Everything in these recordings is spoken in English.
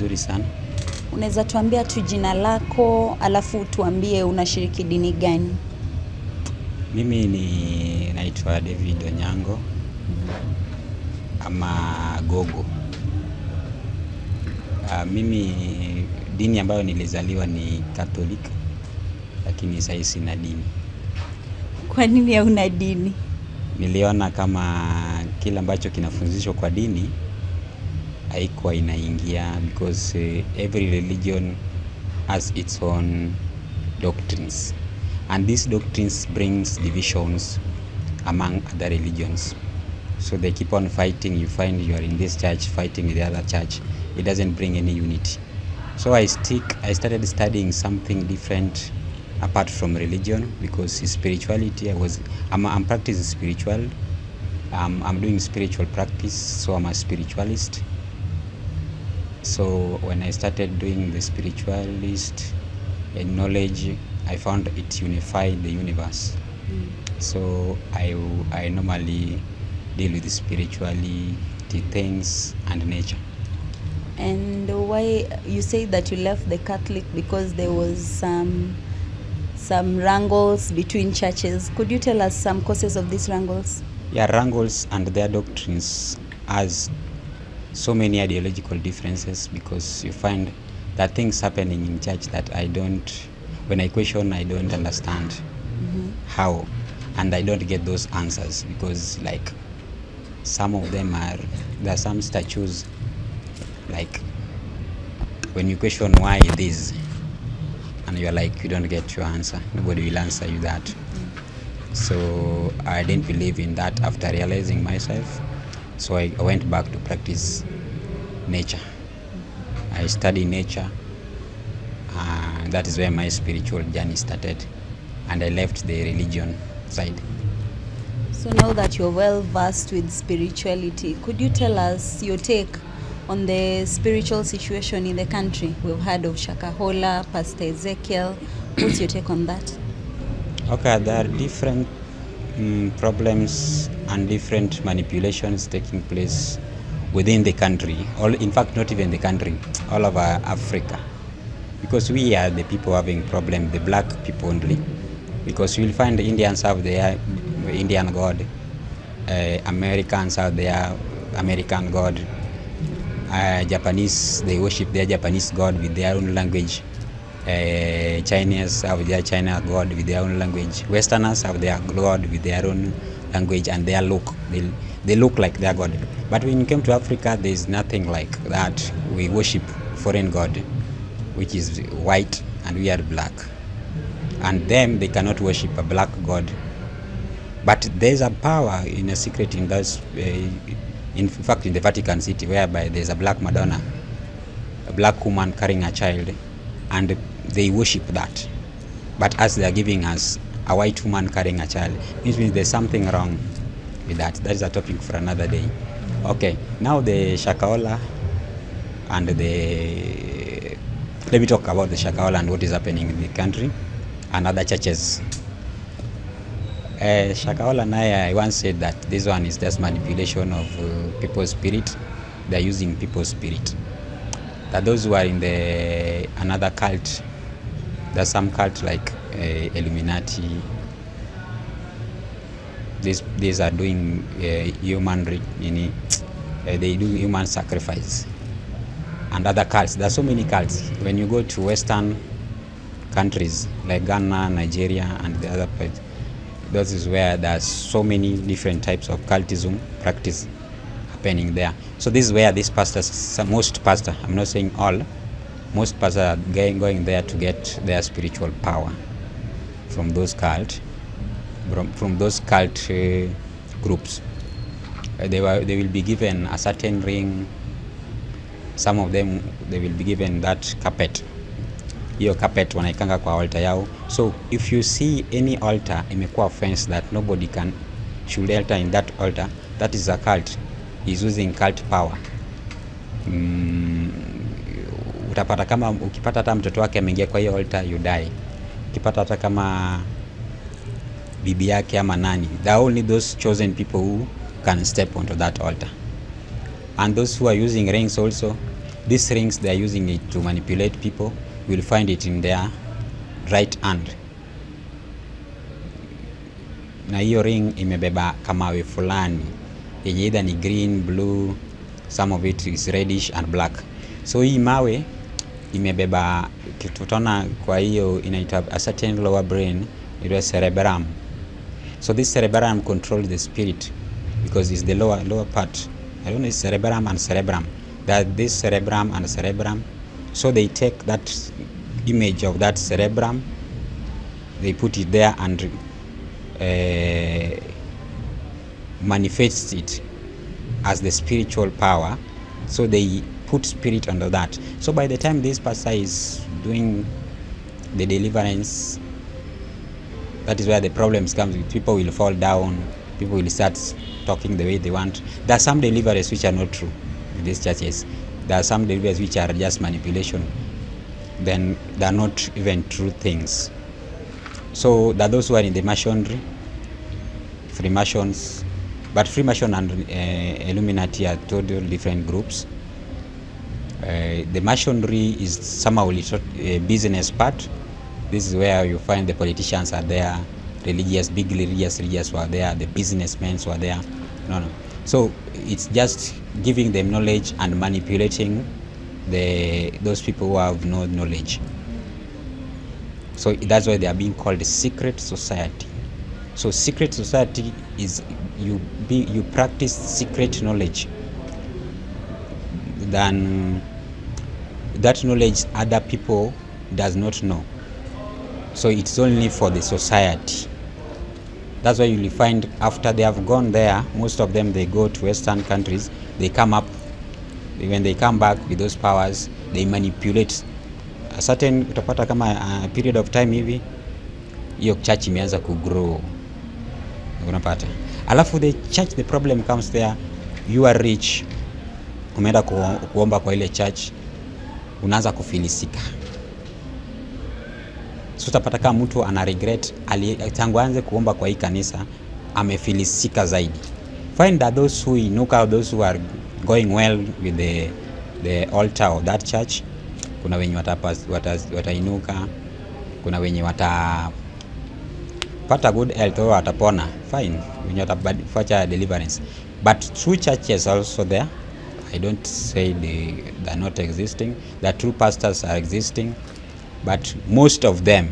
mzuri sana. Unaweza tuambia tu jina lako, alafu tuambie unashiriki dini gani? Mimi ni naitwa David Onyango ama Gogo. Mimi dini ambayo nilizaliwa ni Catholic, lakini sasa sina dini. Kwa nini hauna dini? Niliona kama kila ambacho kinafunzishwa kwa dini haikuwa inaingia, because every religion has its own doctrines, and these doctrines brings divisions among other religions. So they keep on fighting. You find you are in this church fighting with the other church. It doesn't bring any unity. So I started studying something different apart from religion, because spirituality, I'm practicing spiritual. I'm doing spiritual practice, so I'm a spiritualist. So when I started doing the spiritualist knowledge, I found it unified the universe. So I normally deal with spirituality, things, and nature. And why you say that you left the Catholic? Because there was some wrangles between churches. Could you tell us some causes of these wrangles? Yeah, wrangles and their doctrines has so many ideological differences, because you find that things happening in church that when I question, I don't understand how, and I don't get those answers, because like some of them there are some statues, like when you question why this, and you're like, you don't get your answer, nobody will answer you that. So I didn't believe in that after realizing myself. So I went back to practice nature. I study nature. That is where my spiritual journey started, and I left the religion side. So now that you're well versed with spirituality, could you tell us your take on the spiritual situation in the country? We've heard of Shakahola, Pastor Ezekiel. What's your take on that? Okay, there are different problems and different manipulations taking place within the country, in fact not even the country, all over Africa, because we are the people having problem, the black people only, because you will find the Indians have their Indian God, Americans have their American God, Japanese, they worship their Japanese God with their own language, Chinese have their China God with their own language, Westerners have their God with their own language and their look. They look like their God. But when you come to Africa, there is nothing like that. We worship foreign God, which is white, and we are black. And them, they cannot worship a black God. But there's a power in a secret in those, in fact in the Vatican City, whereby there's a black Madonna, a black woman carrying a child, and they worship that. But as they are giving us a white woman carrying a child, it means there's something wrong with that. That is a topic for another day. Okay, now the Shakahola and let me talk about the Shakahola and what is happening in the country and other churches. Shakahola and I once said that this one is just manipulation of people's spirit. They're using people's spirit. That those who are in another cult, there's some cult like Illuminati. These are doing they do human sacrifice, and other cults. There are so many cults. When you go to Western countries like Ghana, Nigeria, and the other parts, that is where there's so many different types of cultism practice happening there. So this is where these pastors, most pastors, I'm not saying all, most pastors are going there to get their spiritual power from those cult, groups. They will be given a certain ring. Some of them, they will be given that carpet. Hiyo carpet wanaikanga kwa altar yao. So if you see any altar imekuwa fence that nobody should enter in that altar, that is a cult. He's using cult power. Utapata kama ukipata hata mtoto wake ameingia kwa hiyo altar, you die. Ukipata hata kama bibi yake ama nani, there are only those chosen people who can step onto that altar. And those who are using rings also, these rings, they are using it to manipulate people. You will find it in their right hand. Na hiyo ring imebeba kamawe fulani yenye either ni green, blue, some of it is reddish and black. So hii mawe imebeba tutaona, kwa hiyo inaitwa a certain lower brain, it was cerebellum. So this cerebellum controls the spirit because it's the lower part. I don't know, it's cerebellum and cerebrum. That this cerebrum and cerebrum. So they take that image of that cerebrum, they put it there and manifests it as the spiritual power. So they put spirit under that. So by the time this pastor is doing the deliverance, that is where the problems come. People will fall down, people will start talking the way they want. There are some deliverers which are not true in these churches. There are some deliverers which are just manipulation. Then they are not even true things. So there are those who are in the masonry, Freemasons, but Freemason and Illuminati are totally different groups. The masonry is somehow a business part. This is where you find the politicians are there, big religious were there, the businessmen were there. No. So it's just giving them knowledge and manipulating those people who have no knowledge. So that's why they are being called a secret society. So secret society is you practice secret knowledge. Then that knowledge other people does not know. So it's only for the society. That's why you will find after they have gone there, most of them they go to Western countries, they come up, when they come back with those powers, they manipulate a certain, utapata kama a period of time hivi, hiyo church imeanza kugrow. Unapata. Alafu the church, the problem comes there, you are rich, umeenda kuomba kwa ile church, unaanza kufilisika. So utapata kama mtu ana regret tangu aanze kuomba kwa hii kanisa amefilisika zaidi. Find that those who inuka, those who are going well with the altar of that church, kuna wenye watainuka, kuna wenye watapata good health or watapona, fine, wenye watapata deliverance. But true churches also there. I don't say they are not existing. The true pastors are existing, but most of them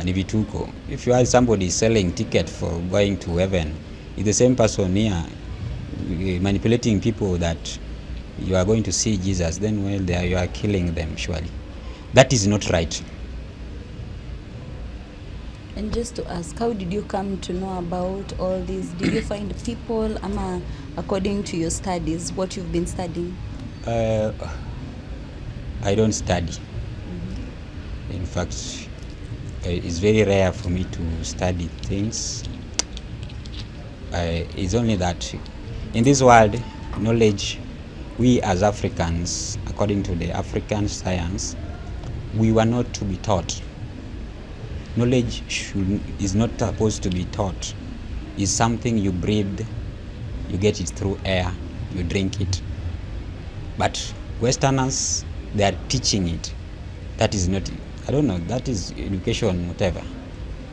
ni vituko. If you have somebody selling ticket for going to heaven, it's the same person here manipulating people that you are going to see Jesus, then well there you are killing them surely. That is not right. And just to ask, how did you come to know about all this? Did you find people, according to your studies, what you've been studying? I don't study. In fact, it's very rare for me to study things. It's only that in this world, knowledge, we as Africans, according to the African science, we were not to be taught. Knowledge is not supposed to be taught. It's something you breathe, you get it through air, you drink it. But Westerners, they are teaching it. That is not, I don't know, that is education, whatever.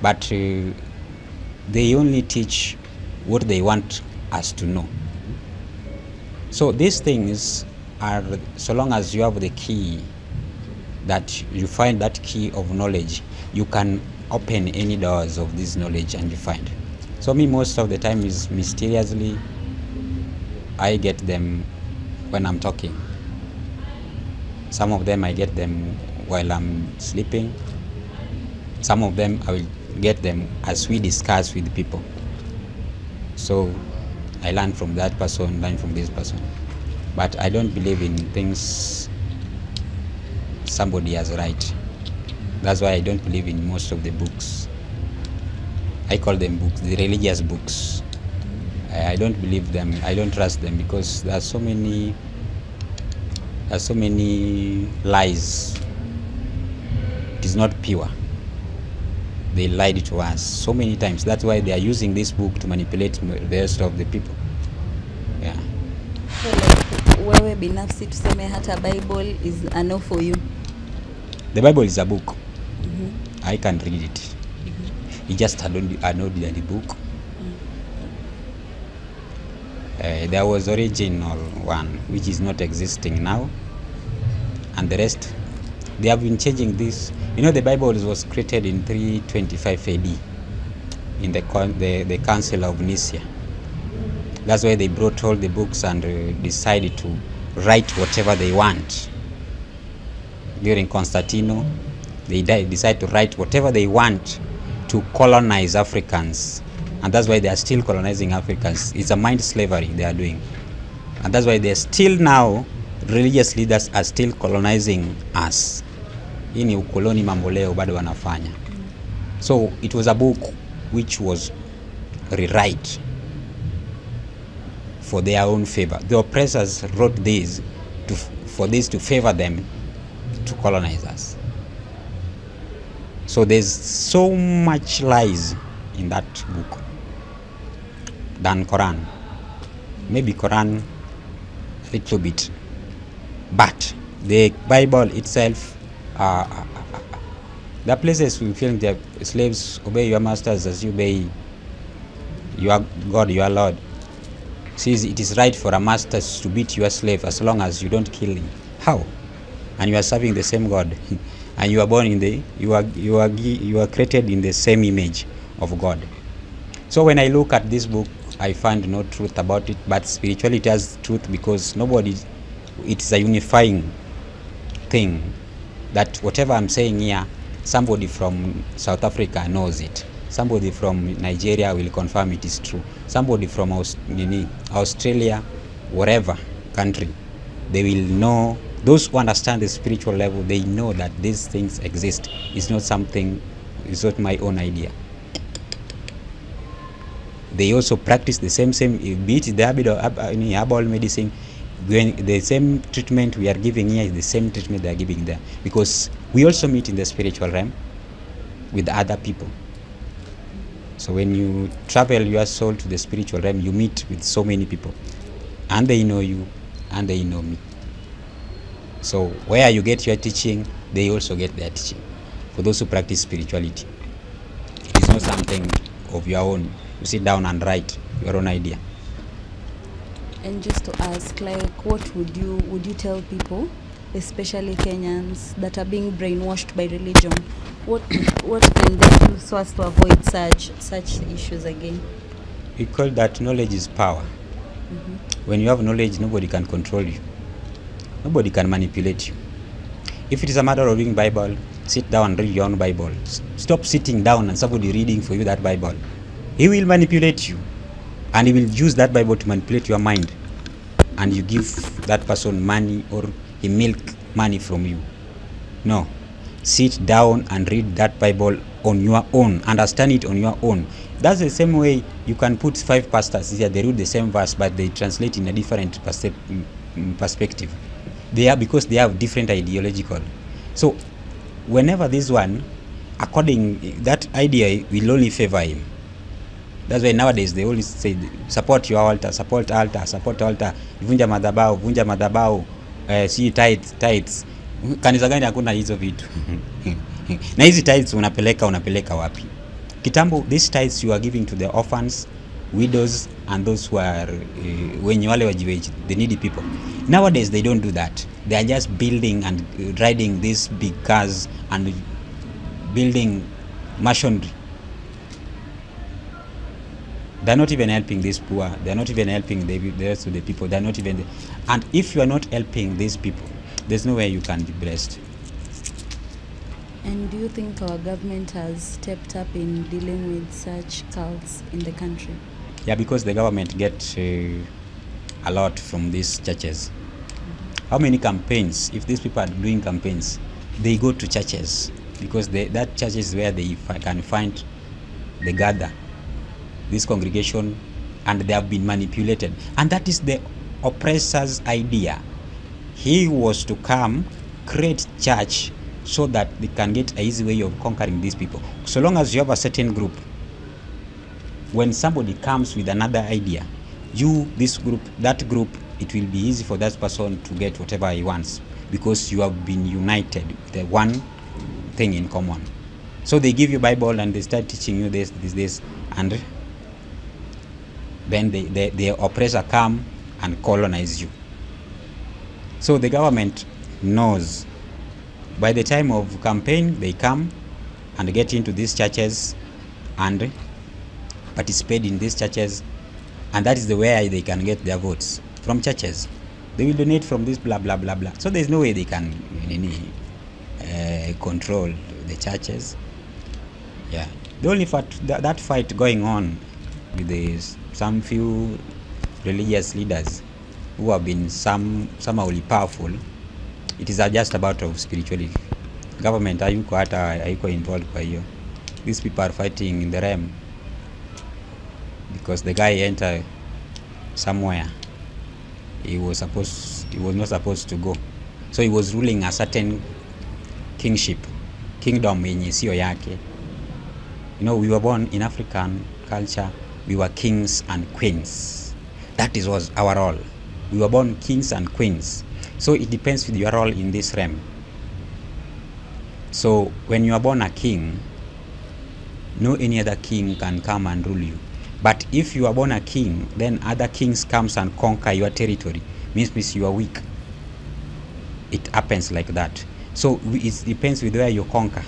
But they only teach what they want us to know. So these things are, so long as you have the key, that you find that key of knowledge, you can open any doors of this knowledge and you find. So me, most of the time is mysteriously, I get them when I'm talking. Some of them I get them while I'm sleeping. Some of them I will get them as we discuss with people. So I learn from that person, learn from this person. But I don't believe in things somebody has right. That's why I don't believe in most of the books. I call them books, the religious books. I don't believe them, I don't trust them, because there are so many lies. It is not pure. They lied to us so many times. That's why they are using this book to manipulate the rest of the people. Yeah. So like, wewe binafsi tuseme hata Bible is a no for you? The Bible is a book. I can read it. It's just an ordinary book. There was original one which is not existing now, and the rest they have been changing this. You know, the Bible was created in 325 AD in the Council of Nicaea. That's why they brought all the books and decided to write whatever they want. During Constantino, they decide to write whatever they want to colonize Africans. And that's why they are still colonizing Africans. It's a mind slavery they are doing. And that's why they're still now, religious leaders are still colonizing us. Hii ni ukoloni mambo leo bado wanafanya. So it was a book which was rewrite for their own favor. The oppressors wrote this for this to favor them to colonize us. So there's so much lies in that book than Quran. Maybe Quran a little bit, but the Bible itself, the places we feel the slaves obey your masters as you obey your God, your Lord. Says it is right for a master to beat your slave as long as you don't kill him. How? And you are serving the same God, and you are born in the you are created in the same image of God. So when I look at this book, I find no truth about it, but spirituality has truth, because it is a unifying thing, that whatever I'm saying here, somebody from South Africa knows it. Somebody from Nigeria will confirm it is true. Somebody from Australia, whatever country, they will know. Those who understand the spiritual level, they know that these things exist. It's not something, it's not my own idea. They also practice the same, be it the habit of herbal medicine. The same treatment we are giving here is the same treatment they are giving there, because we also meet in the spiritual realm with other people. So when you travel your soul to the spiritual realm, you meet with so many people, and they know you and they know me. So where you get your teaching, they also get their teaching. For those who practice spirituality, it's not something of your own. You sit down and write your own idea. And just to ask, like, what would you tell people, especially Kenyans that are being brainwashed by religion? What can they do so as to avoid such issues again? We call that knowledge is power. When you have knowledge, nobody can control you. Nobody can manipulate you. If it is a matter of reading Bible, sit down and read your own Bible. Stop sitting down and somebody reading for you that Bible. He will manipulate you, and he will use that Bible to manipulate your mind, and you give that person money, or he milk money from you. No. Sit down and read that Bible on your own. Understand it on your own. That's the same way you can put 5 pastors here. They read the same verse, but they translate in a different perspective. Because they have different ideological. So whenever this one, that idea will only favor him. That's why nowadays they always say, support your altar, support altar, support altar. Vunja madhabahu, see tithes. Kanisa gani hakuna hizo vitu? Na hizi tithes unapeleka wapi? Kitambo, these tithes you are giving to the orphans, widows, and those who are wenye wale wajiweji, the needy people. Nowadays they don't do that. They are just building and riding these big cars and building machinery. They're not even helping these poor. They're not even helping the rest of the people. They're not even. And if you are not helping these people, there's no way you can be blessed. And do you think our government has stepped up in dealing with such cults in the country? Yeah, because the government gets a lot from these churches. How many campaigns? If these people are doing campaigns, they go to churches, because that church is where they can find the gather, this congregation, and they have been manipulated. And that is the oppressor's idea. He was to come, create church, so that they can get an easy way of conquering these people. So long as you have a certain group, when somebody comes with another idea, this group, that group it will be easy for that person to get whatever he wants, because you have been united with the one thing in common. So they give you Bible and they start teaching you this, and then the oppressor come and colonize you. So the government knows. By the time of campaign, they come and get into these churches and participate in these churches, and that is the way they can get their votes, from churches. They will donate from this blah blah blah blah. So there's no way they can control the churches. Yeah, the only that fight going on with some few religious leaders who have been somehow powerful. It is just about of spirituality. Government hayuko involved kwa hiyo. These people are fighting in the realm because the guy entered somewhere he was not supposed to go. So he was ruling a certain kingdom yenye sio yake. You know, we were born in African culture, we were kings and queens. That was our role. We were born kings and queens. So it depends with your role in this realm. So when you are born a king, no any other king can come and rule you. But if you are born a king, then other kings comes and conquer your territory. Means you are weak. It happens like that. So it depends with where you conquer,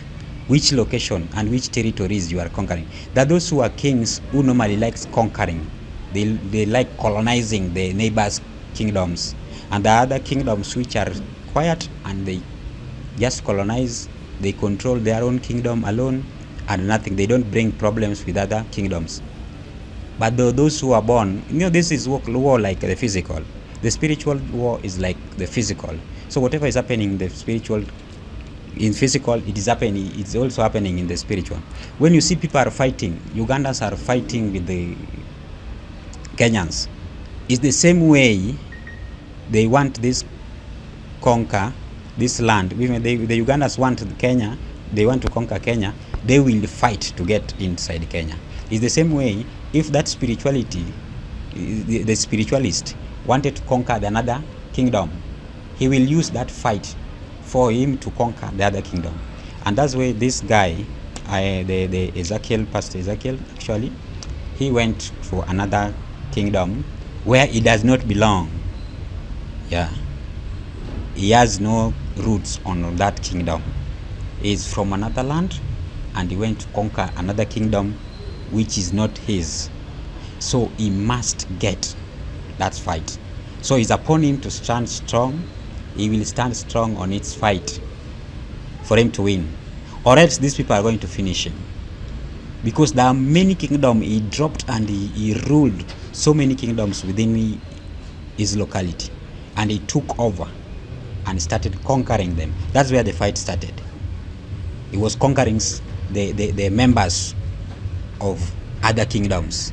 which location and which territories you are conquering. There are those who are kings who normally likes conquering. They like colonizing the neighbors' kingdoms. And the other kingdoms which are quiet and they just colonize, they control their own kingdom alone and nothing. They don't bring problems with other kingdoms. But those who are born, this is war like the physical. The spiritual war is like the physical. So whatever is happening in the spiritual, in physical, it's also happening in the spiritual. When you see people are fighting, Ugandans are fighting with the Kenyans, it's the same way they want conquer this land. Even the Ugandans want Kenya, they want to conquer Kenya, they will fight to get inside Kenya. It's the same way if that spirituality, the spiritualist wanted to conquer another kingdom, he will use that fight for him to conquer the other kingdom. And that's why this guy, the Ezekiel, Pastor Ezekiel, actually, he went to another kingdom where he does not belong. Yeah, he has no roots on that kingdom. He is from another land and he went to conquer another kingdom which is not his. So he must get that fight. So it's upon him to stand strong. He will stand strong on its fight for him to win, or else these people are going to finish him. Because there are many kingdoms he dropped, and he ruled so many kingdoms within his locality, and he took over and started conquering them. That's where the fight started. He was conquering the members of other kingdoms.